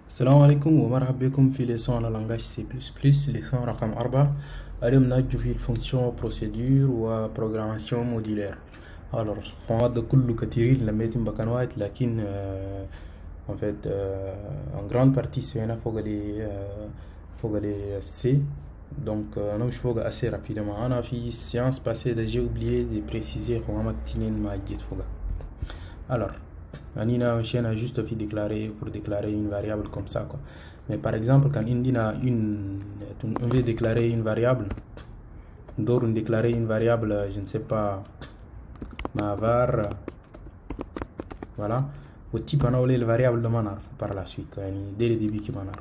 السلام عليكم ومرحبا بكم في ليسون على langage C++ ليسون رقم 4. اليوم نحكي في الفونكسيون بروسيدور وبروغراماسيون موديلير. alors هذا كله كثير لما يتم بكان واحد لكن en fait en grande partie c'est هنا فوق les C. donc انا مش فوق assez rapidement. انا في séance passée j'ai oublié de préciser comment تنين ما جيت فوق. alors Anina a juste fait pour déclarer une variable comme ça quoi. Mais par exemple quand on veut déclarer une variable, on déclarer une variable, je ne sais pas, ma var, voilà, au type on a les variables de manar par la suite quoi, dès le début qui manar.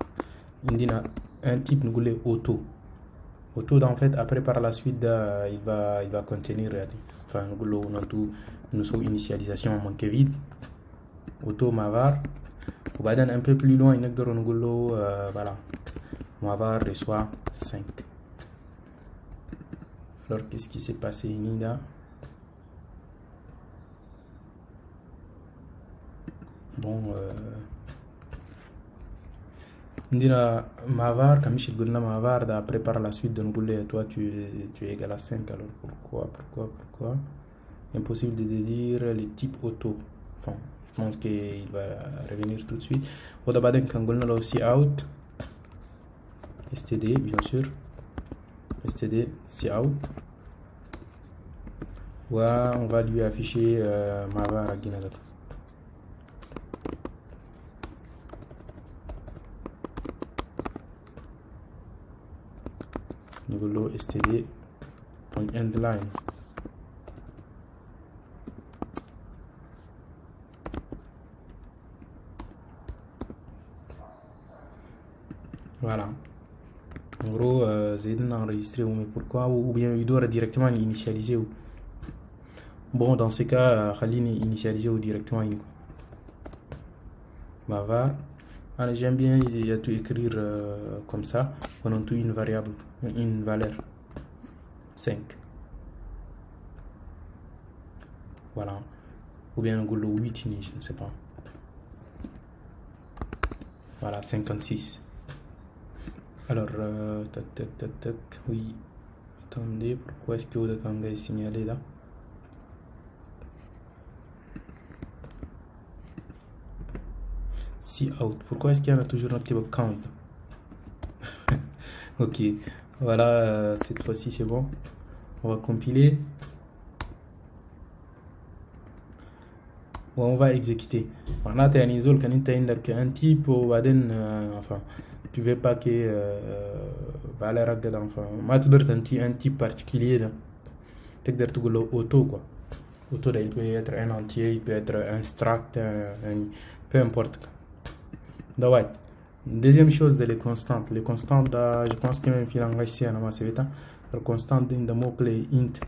Indina un type nous voulait auto en fait après par la suite il va contenir enfin nous sommes initialisation manque vide auto mavar وبعدين un peu plus loin نقدر نقول له voilà mavar reçoit 5. alors qu'est-ce qui s'est passé là? bon عندنا mavar comme je قلنا mavar d'après par la suite de nous dire toi tu es égal à 5. alors pourquoi impossible de dire les types auto. Enfin, je pense qu'il va revenir tout de suite. Au d'abord, quand on a aussi out, std bien sûr, std cout, on va lui afficher ma var guinada. Nous std endline. Voilà. En gros, Zayden a enregistré, mais pourquoi? Ou bien il doit directement initialiser. Bon, dans ce cas, Khalil initialiser ou directement. Mavar. J'aime bien il y a tout écrire comme ça. On a tout une variable, une valeur. 5. Voilà. Ou bien on a 8, je ne sais pas. Voilà, 56. Alors, oui, attendez, pourquoi est-ce que vous avez signalé là? Cout, pourquoi est-ce qu'il y en a toujours un petit peu count? Ok, voilà, cette fois-ci c'est bon. On va compiler. On va exécuter. On a un type ou enfin tu veux pas que valeur enfin ma tu un type particulier là tu peux dire auto quoi. Auto il peut être un entier, il peut être un struct, peu importe. Donc deuxième chose les constantes je pense que même في langage C انا ما سويتها. le constante dans mot clé int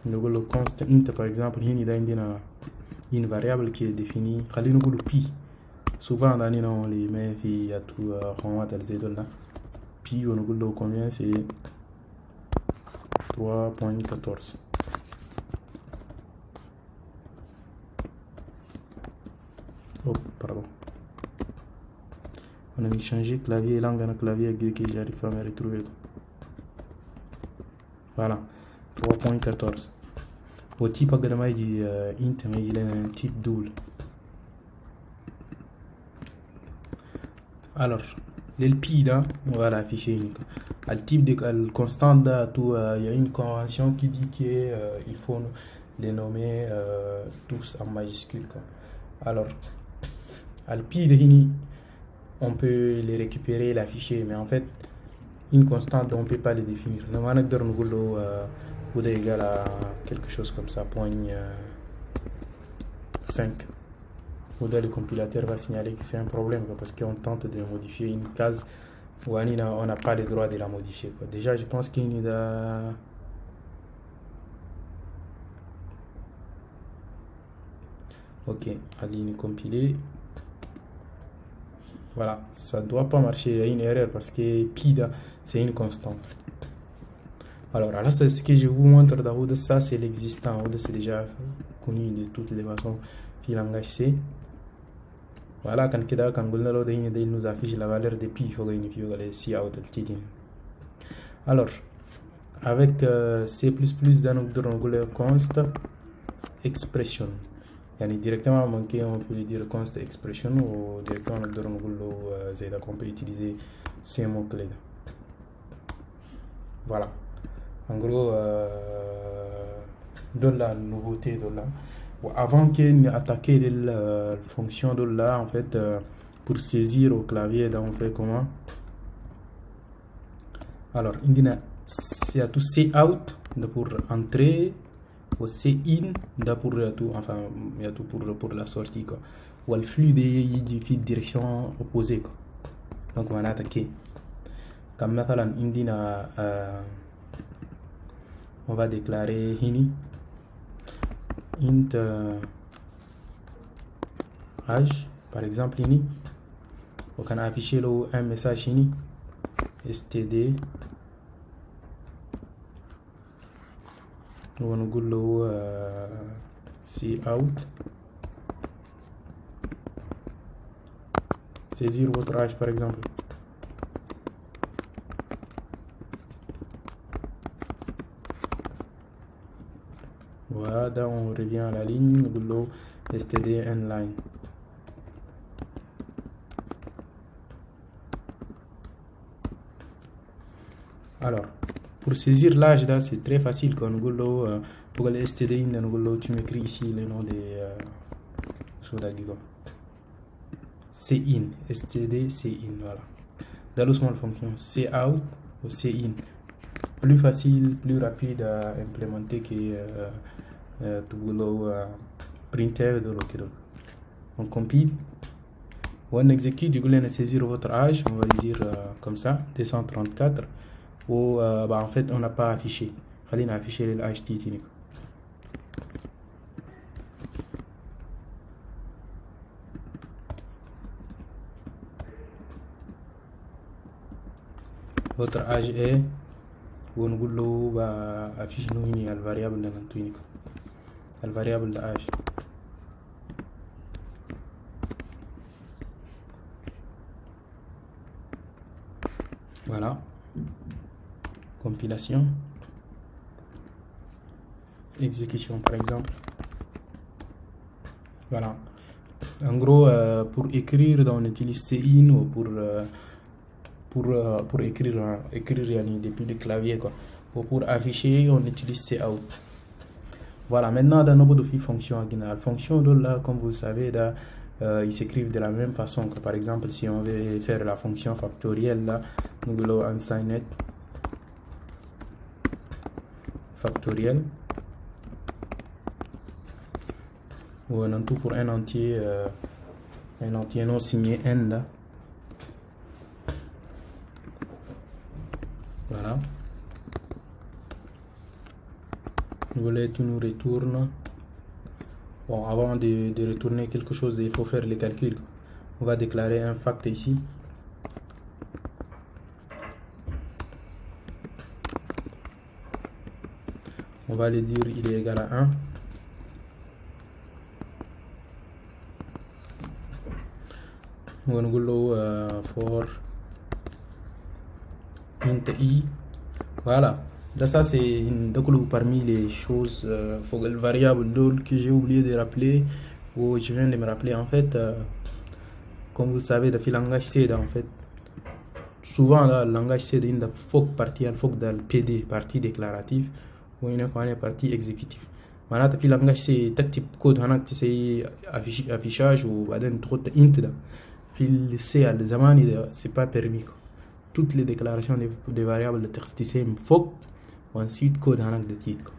نقول له constant int par exemple هنا ده عندنا une variable qui est définie خلينا نقول pi. Souvent on les met il y a tout là. Pi on a combien c'est 3.14. Oh pardon, on a mis changer clavier et langue, un clavier avec que j'arrive à me retrouver. Voilà, 3.14. au type agama di int mais il a un type double. alors l'LP là on va l'afficher le type de constante là tout il y a une convention qui dit qu'il faut les nommer tous en majuscule quoi. alors l'LP de hini on peut les récupérer et l'afficher, mais en fait une constante on peut pas les définir. Nous on naqdar nqulu ou égal à quelque chose comme ça, point 5. Ou le compilateur va signaler que c'est un problème parce qu'on tente de modifier une case où on n'a pas le droit de la modifier quoi. Déjà je pense qu'il y a ok, allez compiler. Voilà, ça doit pas marcher, il y a une erreur parce que pi c'est une constante. Alors là c'est ce que je vous montre de ça, c'est l'existant, c'est déjà connu de toutes les façons dans le langage C. Voilà, il nous affiche la valeur de pi, il faut gagner si out. Alors, avec C++, dans le const expression. Yani directement manqué, on peut dire const expression ou directement on peut utiliser ces mots-clés. Voilà. En gros, de la nouveauté de là. Avant qu'on attaque la fonction de là, en fait, pour saisir au clavier, on fait comment? Alors, c'est à tout C out pour entrer, ou C in pour tout, enfin, il y a tout pour la sortie, quoi. Ou le flux de direction opposée, quoi. Donc, on va attaquer. Comme maintenant, on va déclarer hini int age, par exemple, hini. On va afficher un message hini std. On va go see out, saisir votre âge par exemple. Voilà, on revient à la ligne, on std inline. Alors, pour saisir l'âge, là, c'est très facile. Quand pour le std in, tu m'écris ici le nom des c'est in, std, c'est in, voilà. Dans le small function, c'est out ou c'est in. Plus facile, plus rapide à implémenter que printer de l'autre. On compile, on exécute, du coup, on saisir votre âge, on va lui dire comme ça, 234. Ou en fait on n'a pas affiché. Il faut afficher l'âge titanique. Votre âge est on va afficher la variable de la variable d'âge. Voilà. Compilation, exécution par exemple. Voilà. En gros, pour écrire, on utilise cin ou pour écrire depuis le clavier, quoi. Ou pour afficher, on utilise cout. Voilà. Maintenant, dans nos fonctions, fonction de là, comme vous le savez, là, ils s'écrivent de la même façon que par exemple si on veut faire la fonction factorielle, là, nous allons unsigned factoriel ou un tout pour un entier non signé n là. Voilà, tu nous retournes. Bon, avant de retourner quelque chose, il faut faire les calculs. On va déclarer un fact ici. On va lui dire il est égal à 1. On va dire for int i. Voilà. Là, ça c'est parmi les choses, les variables que j'ai oublié de rappeler, ou je viens de me rappeler en fait. Comme vous le savez, dans le langage C, en fait, souvent là, le langage C, il y a une partie dans le PD, partie déclarative, ou une partie exécutive. Maintenant, le langage C, type code, c'est affichage ou trop int. Le C, c'est pas permis. Toutes les déclarations des variables de c'est faut ensuite code de titre.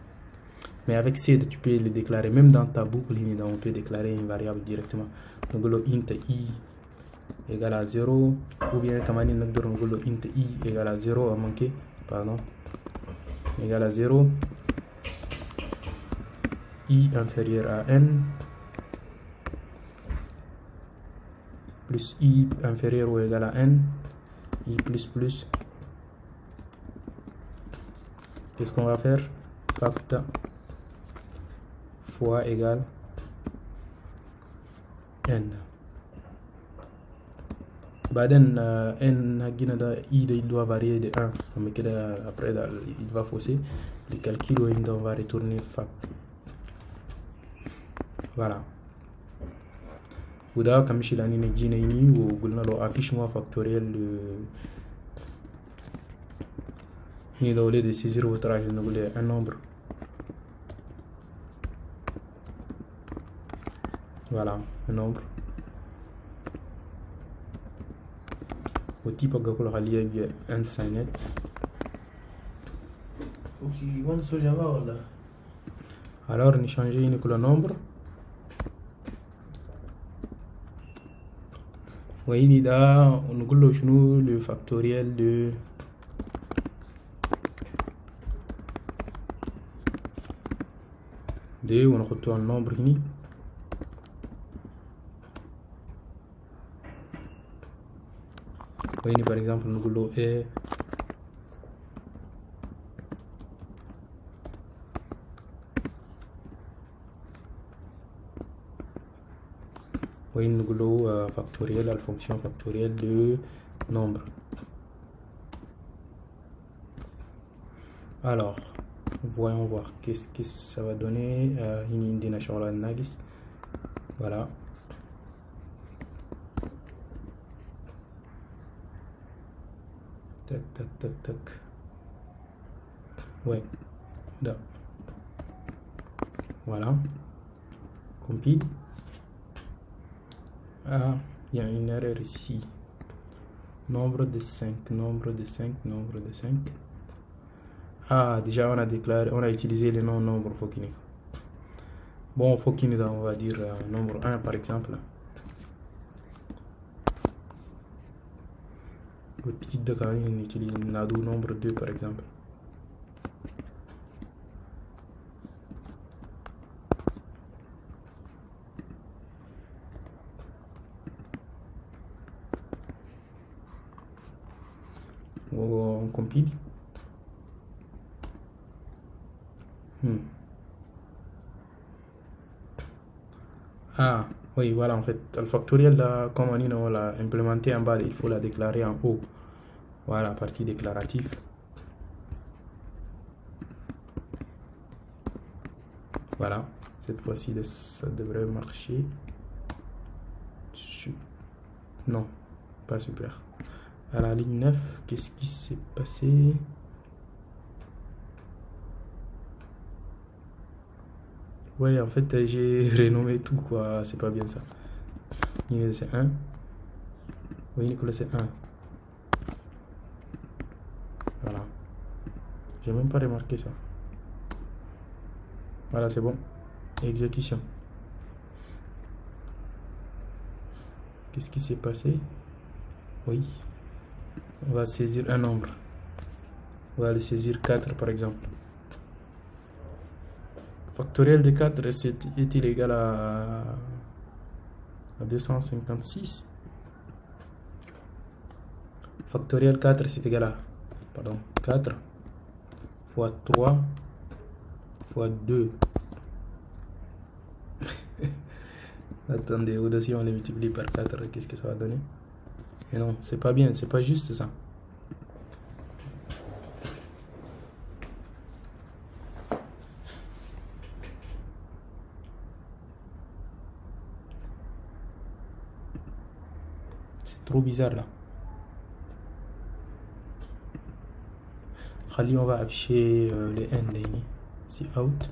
Mais avec C, tu peux les déclarer même dans ta boucle, on peut déclarer une variable directement. Donc le int i égale à 0, ou bien comme le int i égale à 0 à manquer, pardon, égale à 0, i inférieur à n, plus i inférieur ou égal à n, i plus plus. Qu'est-ce qu'on va faire? Fact fois égal n. بعدين n هجينا ده i ده il doit varier de 1 mais كده après il va fausser le calcul où on va retourner fac. voilà وده كمشي لاني نجينا هنا وقلنا له affiche moi factoriel هنا ده وليه سي 0 وتراجع نقول له un nombre. voilà un nombre وتيب أقول خليه un signet. alors on change هنا كل nombre وهنا ده ونقول له شنو le factoriel de ونحطه un nombre هنا وهنا par exemple نقول له a وهنا نقول له factoriel la fonction factorielle de nombre. alors voyons voir qu'est-ce que ça va donner. هنا عندنا شغلة ناقص. voilà tac tac tac tac ouais là voilà compile. ah il y a une erreur ici. nombre de 5 nombre de 5 nombre de 5. ah déjà on a déclaré, on a utilisé les non nombres Fokini. bon Fokini on va dire nombre 1 par exemple. on utilise Nado nombre 2 par exemple. on compile. ah oui voilà en fait le factoriel là comme on l'a implémenté en bas il faut la déclarer en haut. voilà partie déclarative. voilà cette fois-ci ça devrait marcher. non pas super. à la ligne 9 qu'est-ce qui s'est passé? ouais en fait j'ai renommé tout quoi, c'est pas bien ça. c'est 1. oui Nicolas c'est 1. voilà j'ai même pas remarqué ça. voilà c'est bon. exécution. qu'est-ce qui s'est passé? oui on va saisir un nombre. on va le saisir 4 par exemple. factoriel de 4 est-il égal à 256? factoriel 4 c'est égal à 4 fois 3 fois 2. attendez, au-dessus on les multiplie par 4, qu'est-ce que ça va donner? mais non, c'est pas bien, c'est pas juste ça. c'est trop bizarre là. on va afficher les n lignes. c'est out.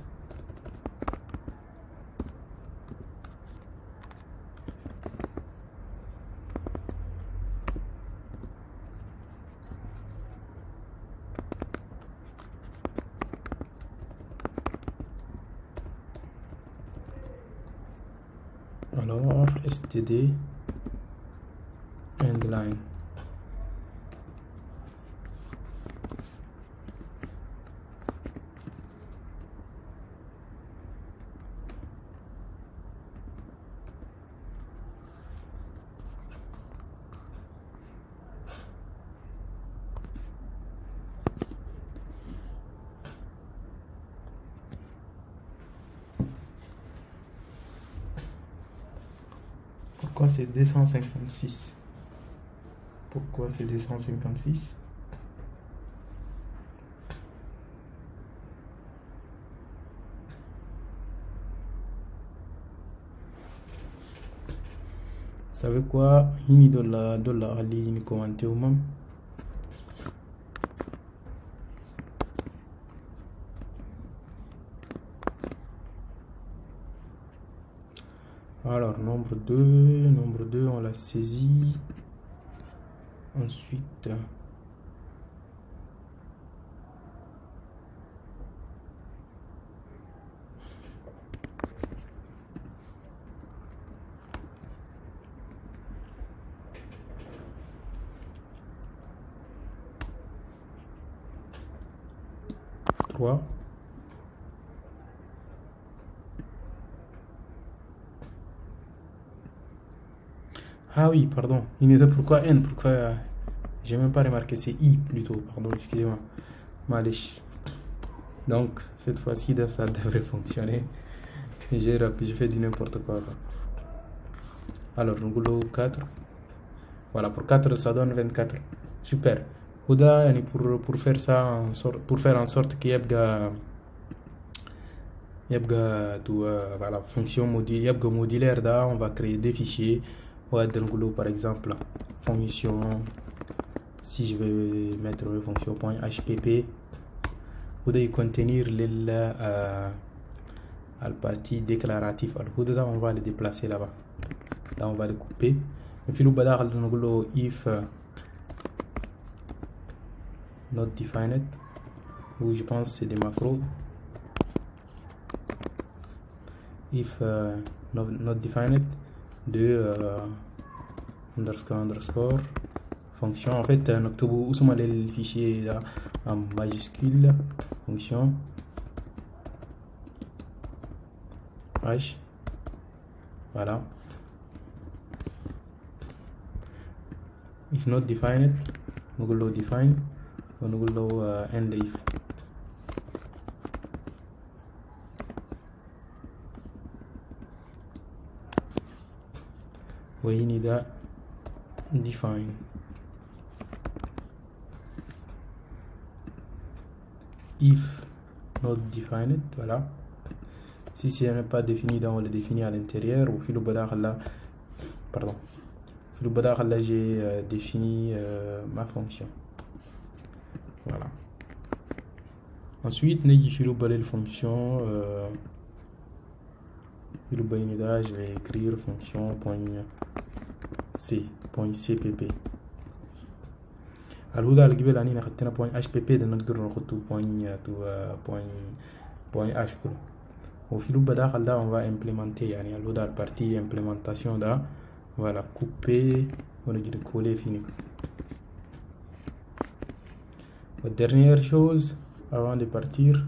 alors std end line. Pourquoi c'est 256? Pourquoi c'est 256? Vous savez quoi? Il y a dollar ligne commenté au même. Alors, nombre 2, on l'a saisi. Ensuite, trois. Ah oui, pardon. Il était pourquoi N? Pourquoi j'ai même pas remarqué, c'est I plutôt. Pardon, excusez-moi. Malish. Donc, cette fois-ci, ça devrait fonctionner. J'ai fait du n'importe quoi. Alors, nous 4. Voilà, pour 4, ça donne 24. Super. Ouda, pour faire ça, pour faire en sorte qu'il y ait voilà, fonction modulaire, là, on va créer des fichiers. Par exemple, fonction, si je vais mettre fonction .hpp, vous devez contenir la partie déclarative. Alors, on va le déplacer là-bas. Là, on va le couper. If not defined, ou je pense c'est des macros. If not defined de underscore fonction. En fait, où sont les fichiers là, en majuscule, fonction h, voilà. If not defined, nous allons define, nous allons end if. We need a define. If not defined, voilà. Si ce n'est pas défini, on le définit à l'intérieur. Ou filo badar là, pardon. Filo badar là, j'ai défini ma fonction. Voilà. Ensuite, nous filo badar fonction. Filo badar, je vais écrire fonction .cpp. Alors là, الجبل أنا خدتنا .hpp ده نقدر نخطه .h كله. وفي لوب داخل ده on va implémenter يعني alors dans la partie implémentation ده voilà couper on va coller fini. La dernière chose avant de partir,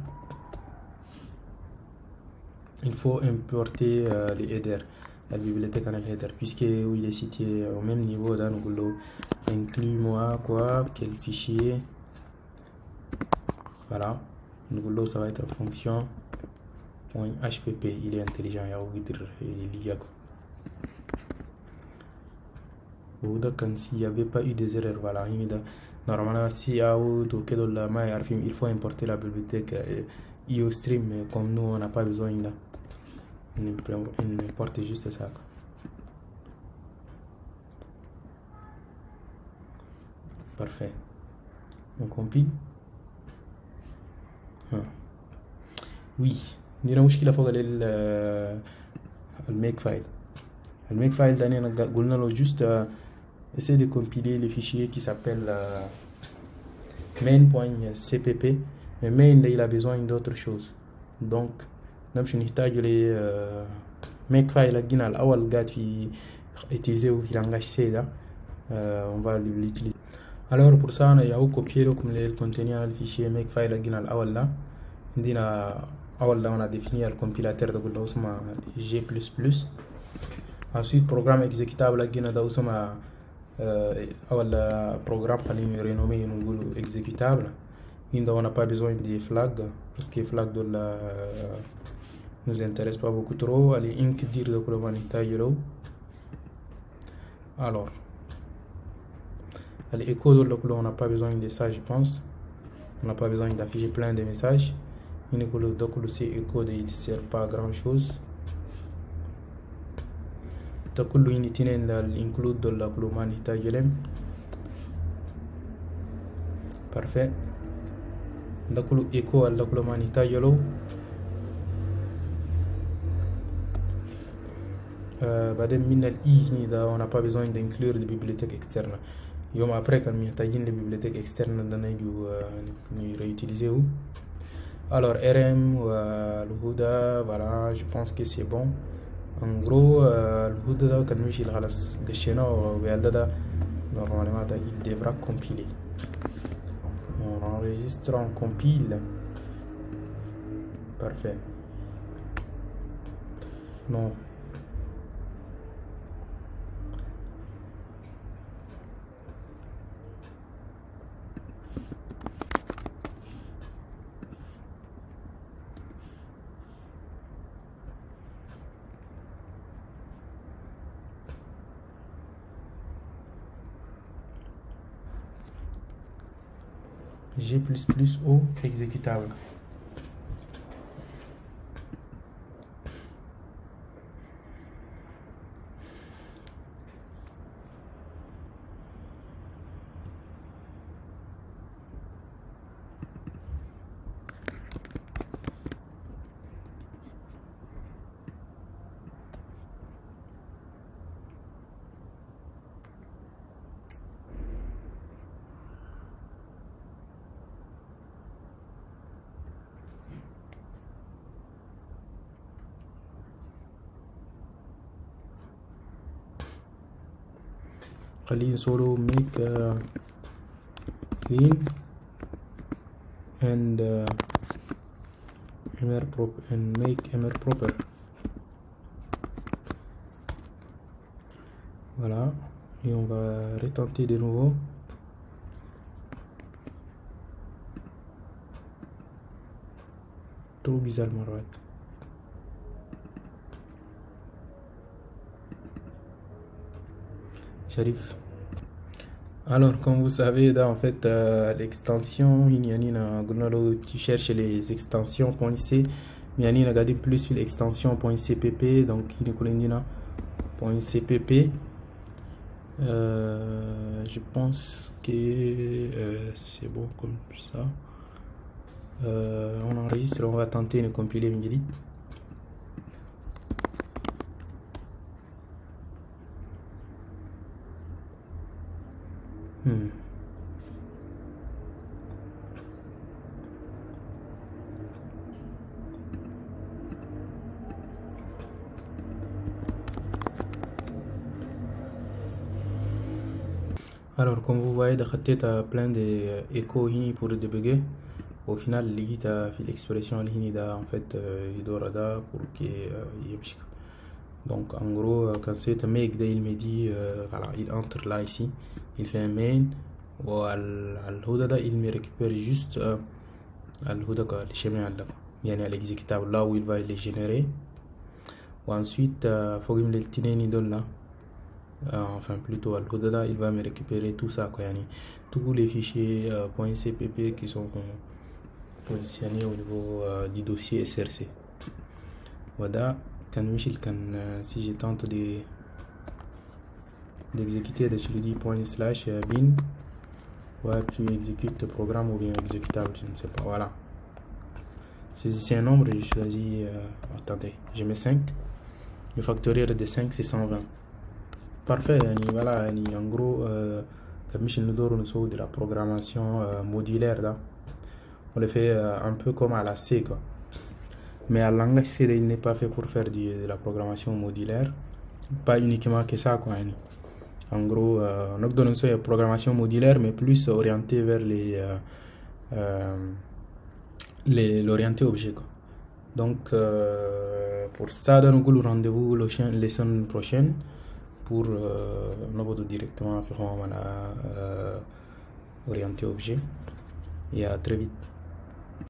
il faut importer les headers. La bibliothèque en header, puisque il est situé au même niveau dans le inclut moi quoi, quel fichier, voilà. Nous ça va être fonction .hpp, il est intelligent, il y a s'il n'y avait pas eu des erreurs, voilà. Normalement si il faut importer la bibliothèque IOStream, mais comme nous on n'a pas besoin là, on importe juste ça. Parfait. On compile. Oui, il y a une مشكلة فوق الميك فايل. الميك فايل ده قلنا له juste essayer de compiler le fichier qui s'appelle main.cpp, mais main il a besoin d'autre chose. Donc نمشي نحتاج ل make file لقينا الأول قاعد في utiliser في langage C ده on va l'utiliser. Alors pour ça on a copié le contenu du fichier make file لقينا الأول ده. عندنا أول ده on a défini le compilateur ده قلنا اسمه G++. Ensuite programme exécutable لقينا ده اسمه أول programme خلينا renommer نقول exécutable. On n'a pas besoin des flags parce que les flags ne nous intéressent pas beaucoup trop. Allez, ink dire de quoi on est. Alors, l'écho on n'a pas besoin de ça, je pense. On n'a pas besoin d'afficher plein de messages. Donc c'est écho il ne sert pas à grand chose. Donc include de la manita parfait. Donc écho à la manita yellow. On n'a pas besoin d'inclure des bibliothèques externes. Après, quand on a les bibliothèques externes, on réutiliser où. Alors, RM, le Huda, voilà, je pense que c'est bon. En gros, le Huda, quand normalement, il devra compiler. On enregistre, on compile. Parfait. Non. G++ O exécutable. خليه solo make clean and make MR proper. Voilà, et on va retenter de nouveau. Trop bizarrement right. Sharif. Alors, comme vous savez, en fait, l'extension, tu cherches les extensions .c, mais il y a plus l'extension .cpp, donc il y a .cpp. Je pense que c'est bon comme ça. On enregistre, on va tenter de compiler une edit. Alors, comme vous voyez, tu as plein d'échos pour débugger. Au final, tu as fait l'expression en fait, idorada pour qu'il y ait. Donc, en gros, quand c'est un make, il me dit, voilà, il entre là ici, il fait un main, ou al-Hudada, il me récupère juste al-Hudada, le chemin il y a l'exécutable là où il va les générer. Ou ensuite, il faut que je le tienne là. Enfin plutôt al-Hudada, il va me récupérer tout ça, quoi, tous les fichiers .cpp qui sont positionnés au niveau du dossier SRC. Voilà, si je tente d'exécuter, je lui dis ./bin, ouais, tu exécutes le programme ou bien exécutable, je ne sais pas, voilà. C'est un nombre, je choisis, attendez, je mets 5, le factoriel de 5 c'est 120. Parfait, voilà, en gros, comme je nous donne de la programmation modulaire, là. On le fait un peu comme à la C, quoi. Mais à langage C, il n'est pas fait pour faire de la programmation modulaire, pas uniquement que ça, quoi. En gros, on a donné une programmation modulaire, mais plus orientée vers l'orienté objet, quoi. Donc, pour ça, nous avons le rendez-vous la semaine prochaine pour directement faire orienté objet. Et à très vite.